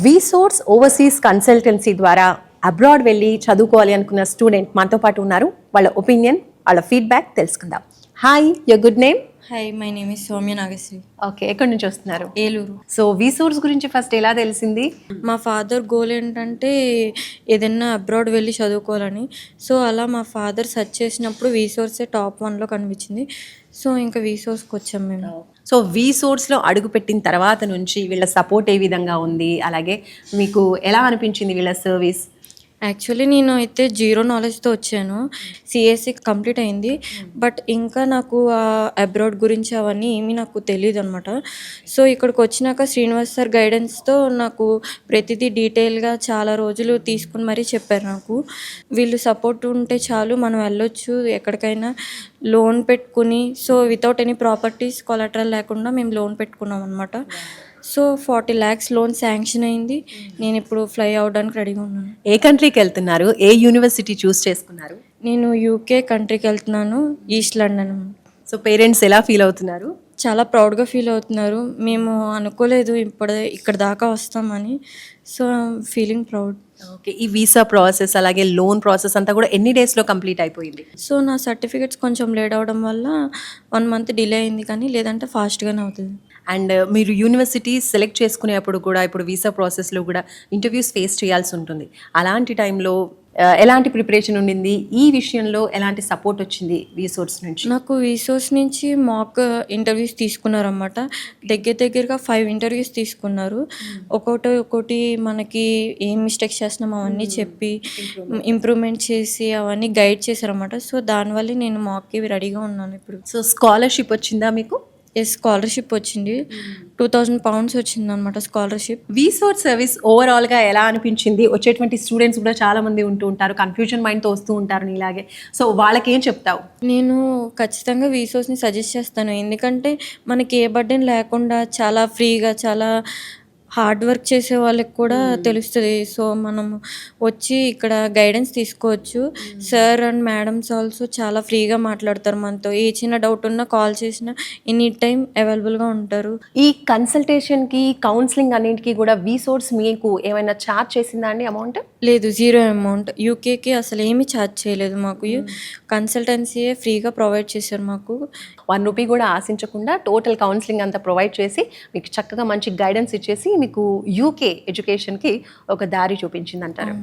వీసోర్స్ overseas consultancy ద్వారా abroad వెళ్ళి చదువుకోవాలి అనుకున్న స్టూడెంట్ మనతో పాటు ఉన్నారు. వాళ్ళ ఒపీనియన్, వాళ్ళ ఫీడ్బ్యాక్ తెలుసుకుందాం. Hi, your good name? Hi, my name is Soumya Nagasri. Okay, ఎక్కడి నుంచి వస్తున్నారు? ఏలూరు. సో వీసోర్స్ గురించి ఫస్ట్ ఎలా తెలిసింది? మా ఫాదర్ గోల్ ఏంటంటే ఏదైనా అబ్రాడ్ వెళ్ళి చదువుకోవాలని. సో అలా మా ఫాదర్ సెర్చ్ చేసినప్పుడు వీసోర్సే టాప్ 1లో కనిపించింది. సో ఇంకా వీసోర్స్కి వచ్చాం మేము. సో వీసోర్స్లో అడుగు పెట్టిన తర్వాత నుంచి వీళ్ళ సపోర్ట్ ఏ విధంగా ఉంది, అలాగే మీకు ఎలా అనిపించింది వీళ్ళ సర్వీస్? యాక్చువల్లీ నేను అయితే జీరో నాలెడ్జ్తో వచ్చాను. సిఎస్సి కంప్లీట్ అయింది, బట్ ఇంకా నాకు అబ్రాడ్ గురించి అవన్నీ ఏమీ నాకు తెలియదు అనమాట. సో ఇక్కడికి వచ్చినాక శ్రీనివాస్ సార్ గైడెన్స్తో నాకు ప్రతిదీ డీటెయిల్గా చాలా రోజులు తీసుకుని మరీ చెప్పారు నాకు. వీళ్ళు సపోర్ట్ ఉంటే చాలు, మనం వెళ్ళొచ్చు ఎక్కడికైనా. లోన్ పెట్టుకుని, so without any properties collateral లేకుండా మేము లోన్ పెట్టుకున్నాం అనమాట. సో 40 lakhs లోన్ శాంక్షన్ అయింది. నేను ఇప్పుడు ఫ్లై అవడానికి రెడీగా ఉన్నాను. ఏ కంట్రీకి వెళ్తున్నారు? ఏ యూనివర్సిటీ చూస్ చేసుకున్నారు? నేను యూకే కంట్రీకి వెళ్తున్నాను, ఈస్ట్ లండన్. సో పేరెంట్స్ ఎలా ఫీల్ అవుతున్నారు? చాలా ప్రౌడ్గా ఫీల్ అవుతున్నారు. మేము అనుకోలేదు ఇక్కడ దాకా వస్తామని. So feeling proud. ఓకే, ఈ వీసా ప్రాసెస్ అలాగే లోన్ ప్రాసెస్ అంతా కూడా ఎన్ని డేస్లో కంప్లీట్ అయిపోయింది? సో నా సర్టిఫికేట్స్ కొంచెం లేట్ అవడం వల్ల 1 month డిలే అయింది, కానీ లేదంటే ఫాస్ట్గానే అవుతుంది. అండ్ మీరు యూనివర్సిటీ సెలెక్ట్ చేసుకునేప్పుడు కూడా ఇప్పుడు వీసా ప్రాసెస్లో కూడా ఇంటర్వ్యూస్ ఫేస్ చేయాల్సి ఉంటుంది. అలాంటి టైంలో ఎలాంటి ప్రిపరేషన్ ఉండింది? ఈ విషయంలో ఎలాంటి సపోర్ట్ వచ్చింది వీసోర్స్ నుంచి? నాకు వీసోర్స్ నుంచి మాక్ ఇంటర్వ్యూస్ తీసుకున్నారన్నమాట. దగ్గరగా 5 ఇంటర్వ్యూస్ తీసుకున్నారు. ఒక్కొక్కటి మనకి ఏం మిస్టేక్స్ చేస్తున్నాం అవన్నీ చెప్పి ఇంప్రూవ్మెంట్ చేసి అవన్నీ గైడ్ చేశారన్నమాట. సో దానివల్ల నేను మాక్కి రెడీగా ఉన్నాను ఇప్పుడు. సో స్కాలర్షిప్ వచ్చిందా మీకు? స్కాలర్షిప్ వచ్చింది. 2000 pounds వచ్చింది అనమాట స్కాలర్షిప్. వీసోర్స్ సర్వీస్ ఓవరాల్గా ఎలా అనిపించింది? వచ్చేటువంటి స్టూడెంట్స్ కూడా చాలా మంది ఉంటూ ఉంటారు, కన్ఫ్యూజన్ మైండ్తో వస్తూ ఉంటారు నీలాగే. సో వాళ్ళకి ఏం చెప్తావు? నేను ఖచ్చితంగా వీసోర్స్ని సజెస్ట్ చేస్తాను. ఎందుకంటే మనకి ఏ బర్డెన్ లేకుండా చాలా ఫ్రీగా, చాలా హార్డ్ వర్క్ చేసే వాళ్ళకి కూడా తెలుస్తుంది. సో మనం వచ్చి ఇక్కడ గైడెన్స్ తీసుకోవచ్చు. సార్ అండ్ మేడమ్స్ ఆల్సో చాలా ఫ్రీగా మాట్లాడతారు మనతో. ఏ చిన్న డౌట్ ఉన్నా కాల్ చేసినా ఎనీ టైం అవైలబుల్గా ఉంటారు. ఈ కన్సల్టేషన్కి, కౌన్సిలింగ్ అన్నింటికి కూడా వీసోర్స్ మీకు ఏమైనా ఛార్జ్ చేసిందా అండి అమౌంట్? లేదు, 0 amount. యూకేకి అసలు ఏమీ ఛార్జ్ చేయలేదు మాకు. కన్సల్టెన్సీయే ఫ్రీగా ప్రొవైడ్ చేశారు మాకు. 1 రూపీ కూడా ఆశించకుండా టోటల్ కౌన్సిలింగ్ అంతా ప్రొవైడ్ చేసి మీకు చక్కగా మంచి గైడెన్స్ ఇచ్చేసి మీకు యూకే ఎడ్యుకేషన్కి ఒక దారి చూపించింది అంటారు.